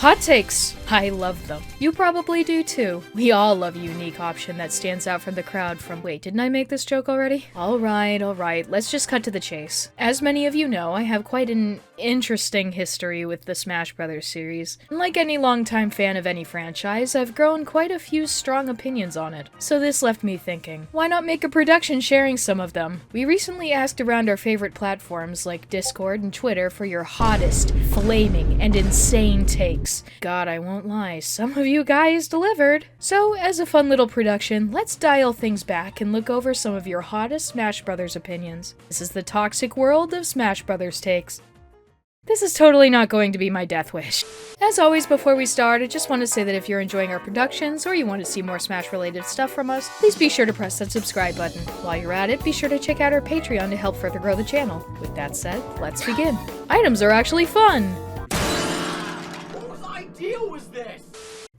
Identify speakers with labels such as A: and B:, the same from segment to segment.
A: Hot takes! I love them. You probably do too. We all love a unique option that stands out from the crowd from— wait, didn't I make this joke already? Alright, let's just cut to the chase. As many of you know, I have quite an interesting history with the Smash Brothers series. And like any longtime fan of any franchise, I've grown quite a few strong opinions on it. So this left me thinking, why not make a production sharing some of them? We recently asked around our favorite platforms like Discord and Twitter for your hottest, flaming, and insane takes. God, I won't lie, some of you guys delivered. So, as a fun little production, let's dial things back and look over some of your hottest Smash Brothers opinions. This is the toxic world of Smash Brothers takes. This is totally not going to be my death wish. As always, before we start, I just want to say that if you're enjoying our productions or you want to see more Smash-related stuff from us, please be sure to press that subscribe button. While you're at it, be sure to check out our Patreon to help further grow the channel. With that said, let's begin. Items are actually fun!
B: Whose idea was this?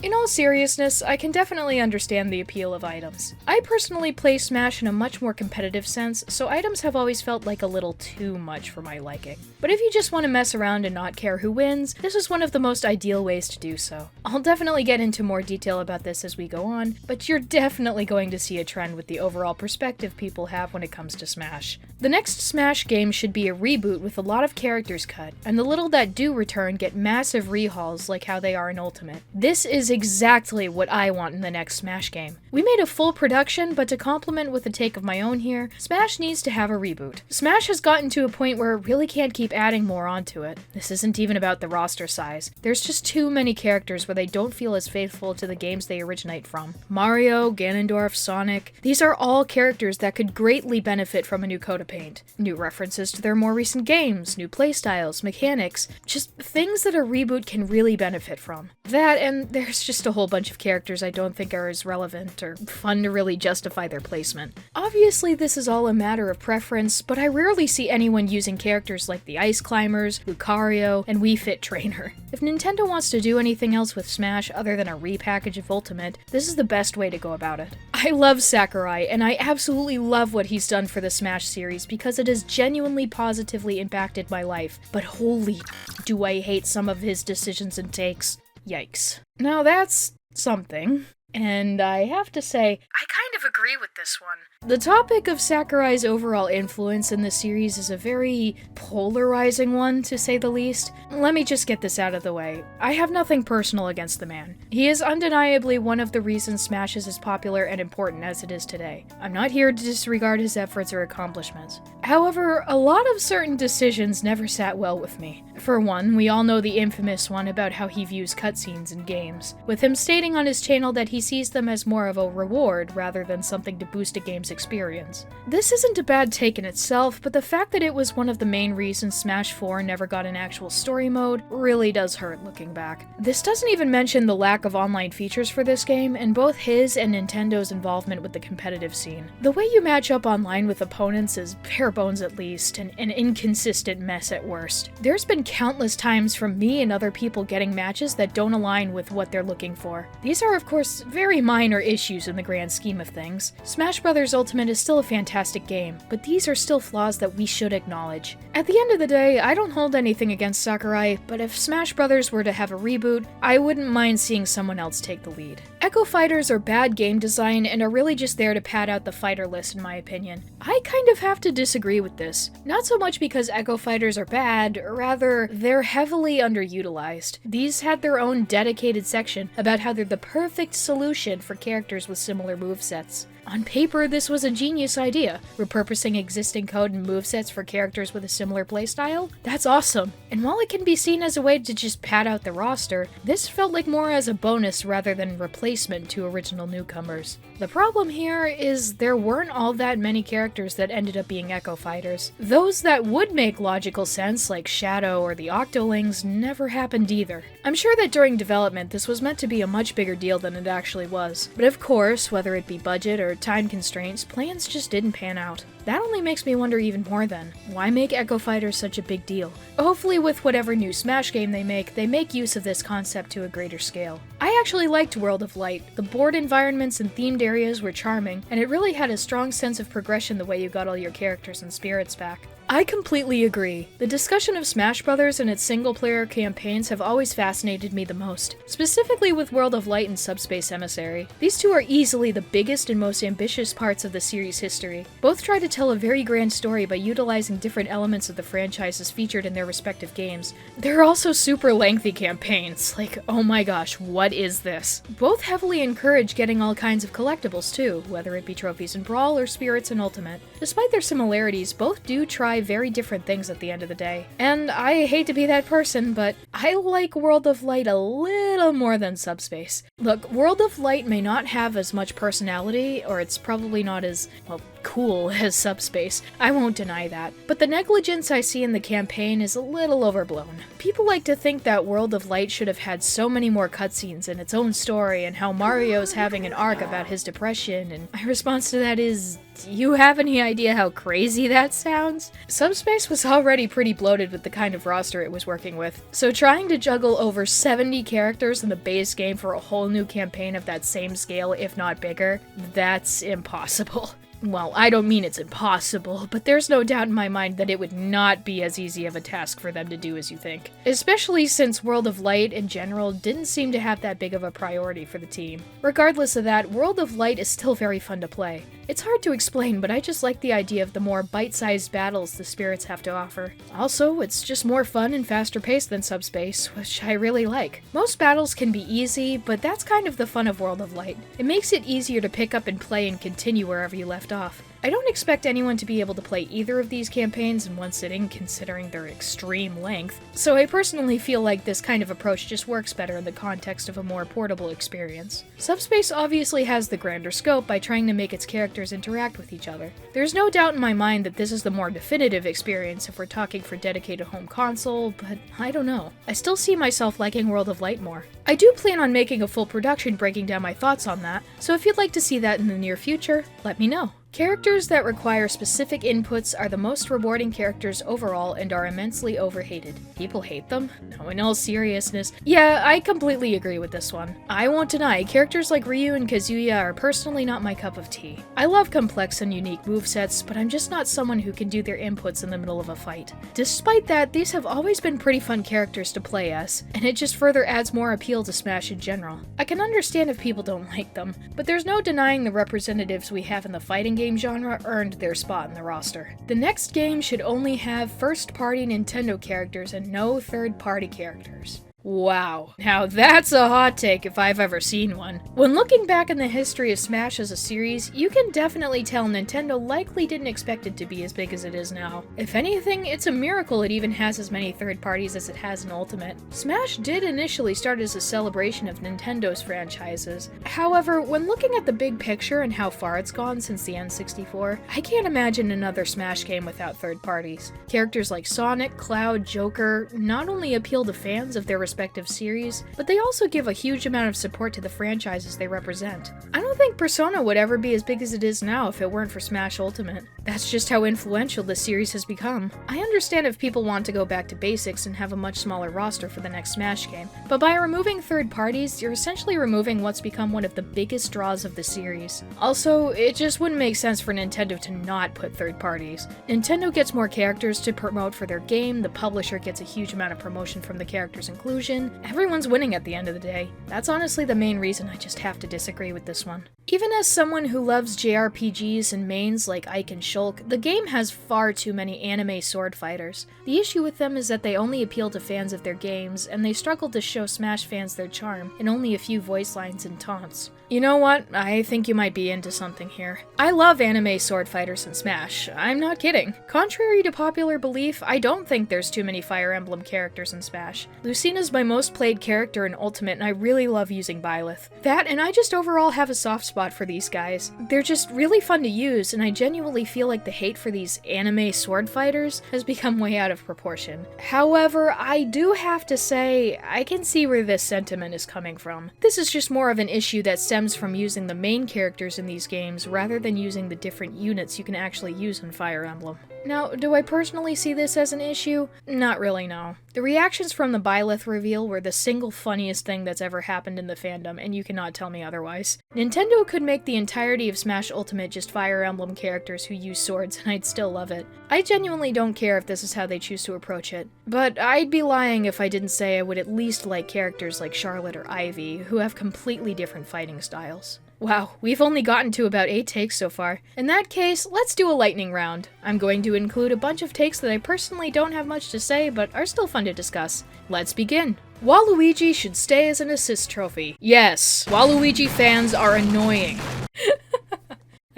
A: In all seriousness, I can definitely understand the appeal of items. I personally play Smash in a much more competitive sense, so items have always felt like a little too much for my liking. But if you just want to mess around and not care who wins, this is one of the most ideal ways to do so. I'll definitely get into more detail about this as we go on, but you're definitely going to see a trend with the overall perspective people have when it comes to Smash. The next Smash game should be a reboot with a lot of characters cut, and the little that do return get massive rehauls like how they are in Ultimate. This is exactly what I want in the next Smash game. We made a full production, but to complement with a take of my own here, Smash needs to have a reboot. Smash has gotten to a point where it really can't keep adding more onto it. This isn't even about the roster size. There's just too many characters where they don't feel as faithful to the games they originate from. Mario, Ganondorf, Sonic, these are all characters that could greatly benefit from a new coat of paint. New references to their more recent games, new playstyles, mechanics, just things that a reboot can really benefit from. That, and there's just a whole bunch of characters I don't think are as relevant or fun to really justify their placement. Obviously, this is all a matter of preference, but I rarely see anyone using characters like the Ice Climbers, Lucario, and Wii Fit Trainer. If Nintendo wants to do anything else with Smash other than a repackage of Ultimate, this is the best way to go about it. I love Sakurai, and I absolutely love what he's done for the Smash series because it has genuinely positively impacted my life, but holy do I hate some of his decisions and takes. Yikes. Now that's something. And I have to say, I kind of agree with this one. The topic of Sakurai's overall influence in the series is a very polarizing one, to say the least. Let me just get this out of the way. I have nothing personal against the man. He is undeniably one of the reasons Smash is as popular and important as it is today. I'm not here to disregard his efforts or accomplishments. However, a lot of certain decisions never sat well with me. For one, we all know the infamous one about how he views cutscenes in games, with him stating on his channel that he sees them as more of a reward rather than something to boost a game's experience. This isn't a bad take in itself, but the fact that it was one of the main reasons Smash 4 never got an actual story mode really does hurt looking back. This doesn't even mention the lack of online features for this game, and both his and Nintendo's involvement with the competitive scene. The way you match up online with opponents is bare bones at least, and an inconsistent mess at worst. There's been countless times from me and other people getting matches that don't align with what they're looking for. These are of course very minor issues in the grand scheme of things. Smash Bros. Ultimate is still a fantastic game, but these are still flaws that we should acknowledge. At the end of the day, I don't hold anything against Sakurai, but if Smash Bros. Were to have a reboot, I wouldn't mind seeing someone else take the lead. Echo Fighters are bad game design and are really just there to pad out the fighter list in my opinion. I kind of have to disagree with this. Not so much because Echo Fighters are bad, rather, they're heavily underutilized. These had their own dedicated section about how they're the perfect solution for characters with similar movesets. On paper, this was a genius idea. Repurposing existing code and movesets for characters with a similar playstyle? That's awesome. And while it can be seen as a way to just pad out the roster, this felt like more as a bonus rather than replacement to original newcomers. The problem here is there weren't all that many characters that ended up being Echo Fighters. Those that would make logical sense, like Shadow or the Octolings, never happened either. I'm sure that during development this was meant to be a much bigger deal than it actually was. But of course, whether it be budget or time constraints, plans just didn't pan out. That only makes me wonder even more then, why make Echo Fighters such a big deal? Hopefully with whatever new Smash game they make use of this concept to a greater scale. I actually liked World of Light. The board environments and themed areas were charming, and it really had a strong sense of progression the way you got all your characters and spirits back. I completely agree. The discussion of Smash Bros. And its single-player campaigns have always fascinated me the most, specifically with World of Light and Subspace Emissary. These two are easily the biggest and most ambitious parts of the series' history. Both try to tell a very grand story by utilizing different elements of the franchises featured in their respective games. There are also super lengthy campaigns, like, oh my gosh, what is this? Both heavily encourage getting all kinds of collectibles too, whether it be trophies in Brawl or spirits in Ultimate. Despite their similarities, both do try very different things at the end of the day. And I hate to be that person, but I like World of Light a little more than Subspace. Look, World of Light may not have as much personality, or it's probably not as, well, cool as Subspace. I won't deny that. But the negligence I see in the campaign is a little overblown. People like to think that World of Light should have had so many more cutscenes and its own story, and how Mario's having an arc about his depression, and my response to that is, do you have any idea how crazy that sounds? Subspace was already pretty bloated with the kind of roster it was working with, so trying to juggle over 70 characters in the base game for a whole new campaign of that same scale, if not bigger, that's impossible. Well, I don't mean it's impossible, but there's no doubt in my mind that it would not be as easy of a task for them to do as you think. Especially since World of Light in general didn't seem to have that big of a priority for the team. Regardless of that, World of Light is still very fun to play. It's hard to explain, but I just like the idea of the more bite-sized battles the spirits have to offer. Also, it's just more fun and faster paced than Subspace, which I really like. Most battles can be easy, but that's kind of the fun of World of Light. It makes it easier to pick up and play and continue wherever you left off. I don't expect anyone to be able to play either of these campaigns in one sitting, considering their extreme length, so I personally feel like this kind of approach just works better in the context of a more portable experience. Subspace obviously has the grander scope by trying to make its characters interact with each other. There's no doubt in my mind that this is the more definitive experience if we're talking for dedicated home console, but I don't know. I still see myself liking World of Light more. I do plan on making a full production breaking down my thoughts on that, so if you'd like to see that in the near future, let me know. Characters that require specific inputs are the most rewarding characters overall and are immensely overhated. People hate them? No, in all seriousness. Yeah, I completely agree with this one. I won't deny, characters like Ryu and Kazuya are personally not my cup of tea. I love complex and unique movesets, but I'm just not someone who can do their inputs in the middle of a fight. Despite that, these have always been pretty fun characters to play as, and it just further adds more appeal to Smash in general. I can understand if people don't like them, but there's no denying the representatives we have in the fighting game genre earned their spot in the roster. The next game should only have first-party Nintendo characters and no third-party characters. Wow. Now that's a hot take if I've ever seen one. When looking back in the history of Smash as a series, you can definitely tell Nintendo likely didn't expect it to be as big as it is now. If anything, it's a miracle it even has as many third parties as it has in Ultimate. Smash did initially start as a celebration of Nintendo's franchises. However, when looking at the big picture and how far it's gone since the N64, I can't imagine another Smash game without third parties. Characters like Sonic, Cloud, Joker not only appeal to fans of their respective series, but they also give a huge amount of support to the franchises they represent. I don't think Persona would ever be as big as it is now if it weren't for Smash Ultimate. That's just how influential this series has become. I understand if people want to go back to basics and have a much smaller roster for the next Smash game, but by removing third parties, you're essentially removing what's become one of the biggest draws of the series. Also, it just wouldn't make sense for Nintendo to not put third parties. Nintendo gets more characters to promote for their game, the publisher gets a huge amount of promotion from the character's inclusion, everyone's winning at the end of the day. That's honestly the main reason I just have to disagree with this one. Even as someone who loves JRPGs and mains like Ike and Shulk, the game has far too many anime sword fighters. The issue with them is that they only appeal to fans of their games, and they struggle to show Smash fans their charm in only a few voice lines and taunts. You know what? I think you might be into something here. I love anime sword fighters in Smash. I'm not kidding. Contrary to popular belief, I don't think there's too many Fire Emblem characters in Smash. Lucina's my most played character in Ultimate, and I really love using Byleth. That, and I just overall have a soft spot for these guys. They're just really fun to use, and I genuinely feel like the hate for these anime sword fighters has become way out of proportion. However, I do have to say, I can see where this sentiment is coming from. This is just more of an issue that stems from using the main characters in these games rather than using the different units you can actually use in Fire Emblem. Now, do I personally see this as an issue? Not really, no. The reactions from the Byleth reveal were the single funniest thing that's ever happened in the fandom, and you cannot tell me otherwise. Nintendo could make the entirety of Smash Ultimate just Fire Emblem characters who use swords, and I'd still love it. I genuinely don't care if this is how they choose to approach it. But I'd be lying if I didn't say I would at least like characters like Charlotte or Ivy, who have completely different fighting styles. Wow, we've only gotten to about 8 takes so far. In that case, let's do a lightning round. I'm going to include a bunch of takes that I personally don't have much to say, but are still fun to discuss. Let's begin. Waluigi should stay as an assist trophy. Yes, Waluigi fans are annoying.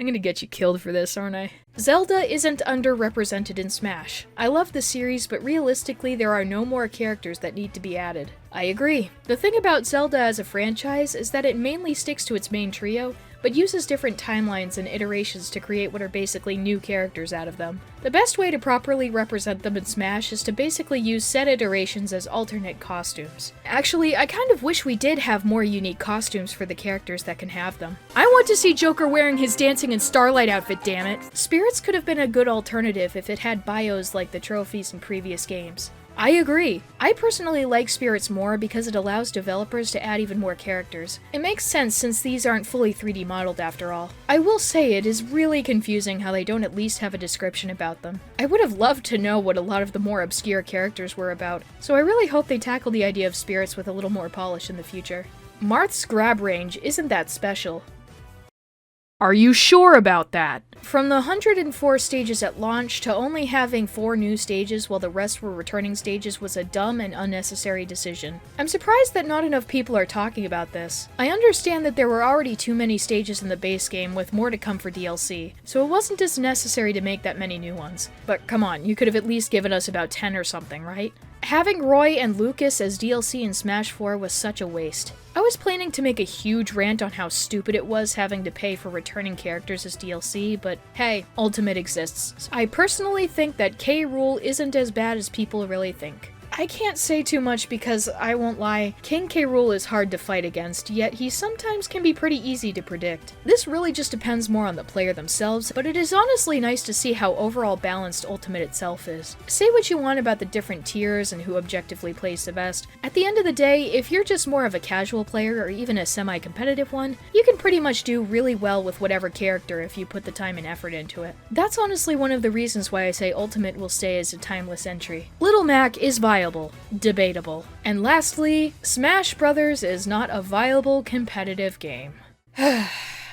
A: I'm gonna get you killed for this, aren't I? Zelda isn't underrepresented in Smash. I love the series, but realistically there are no more characters that need to be added. I agree. The thing about Zelda as a franchise is that it mainly sticks to its main trio, but uses different timelines and iterations to create what are basically new characters out of them. The best way to properly represent them in Smash is to basically use set iterations as alternate costumes. Actually, I kind of wish we did have more unique costumes for the characters that can have them. I want to see Joker wearing his Dancing in Starlight outfit, dammit! Spirits could have been a good alternative if it had bios like the trophies in previous games. I agree. I personally like Spirits more because it allows developers to add even more characters. It makes sense since these aren't fully 3D modeled after all. I will say it is really confusing how they don't at least have a description about them. I would have loved to know what a lot of the more obscure characters were about, so I really hope they tackle the idea of Spirits with a little more polish in the future. Marth's grab range isn't that special. Are you sure about that? From the 104 stages at launch to only having 4 new stages while the rest were returning stages was a dumb and unnecessary decision. I'm surprised that not enough people are talking about this. I understand that there were already too many stages in the base game with more to come for DLC, so it wasn't as necessary to make that many new ones. But come on, you could have at least given us about 10 or something, right? Having Roy and Lucas as DLC in Smash 4 was such a waste. I was planning to make a huge rant on how stupid it was having to pay for returning characters as DLC, but hey, Ultimate exists. I personally think that K. Rool isn't as bad as people really think. I can't say too much because, I won't lie, King K. Rool is hard to fight against, yet he sometimes can be pretty easy to predict. This really just depends more on the player themselves, but it is honestly nice to see how overall balanced Ultimate itself is. Say what you want about the different tiers and who objectively plays the best. At the end of the day, if you're just more of a casual player or even a semi-competitive one, you can pretty much do really well with whatever character if you put the time and effort into it. That's honestly one of the reasons why I say Ultimate will stay as a timeless entry. Little Mac is viable. Debatable. And lastly, Smash Brothers is not a viable competitive game.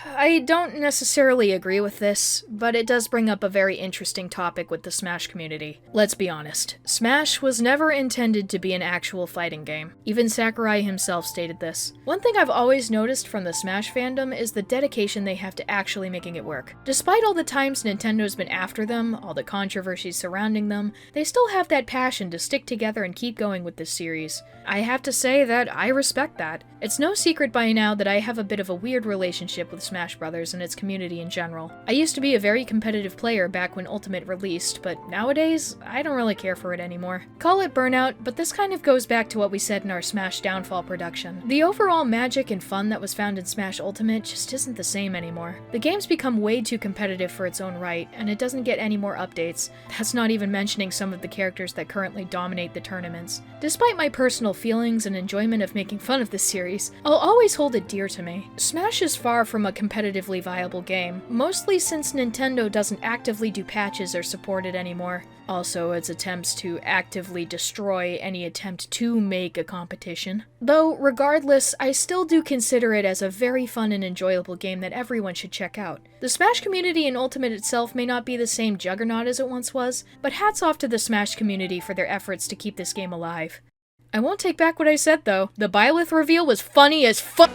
A: I don't necessarily agree with this, but it does bring up a very interesting topic with the Smash community. Let's be honest, Smash was never intended to be an actual fighting game. Even Sakurai himself stated this. One thing I've always noticed from the Smash fandom is the dedication they have to actually making it work. Despite all the times Nintendo's been after them, all the controversies surrounding them, they still have that passion to stick together and keep going with this series. I have to say that I respect that. It's no secret by now that I have a bit of a weird relationship with Smash Brothers and its community in general. I used to be a very competitive player back when Ultimate released, but nowadays, I don't really care for it anymore. Call it burnout, but this kind of goes back to what we said in our Smash Downfall production. The overall magic and fun that was found in Smash Ultimate just isn't the same anymore. The game's become way too competitive for its own right, and it doesn't get any more updates. That's not even mentioning some of the characters that currently dominate the tournaments. Despite my personal feelings and enjoyment of making fun of this series, I'll always hold it dear to me. Smash is far from a competitively viable game, mostly since Nintendo doesn't actively do patches or support it anymore. Also, its attempts to actively destroy any attempt to make a competition. Though, regardless, I still do consider it as a very fun and enjoyable game that everyone should check out. The Smash community in Ultimate itself may not be the same juggernaut as it once was, but hats off to the Smash community for their efforts to keep this game alive. I won't take back what I said though. The Byleth reveal was funny as fuck.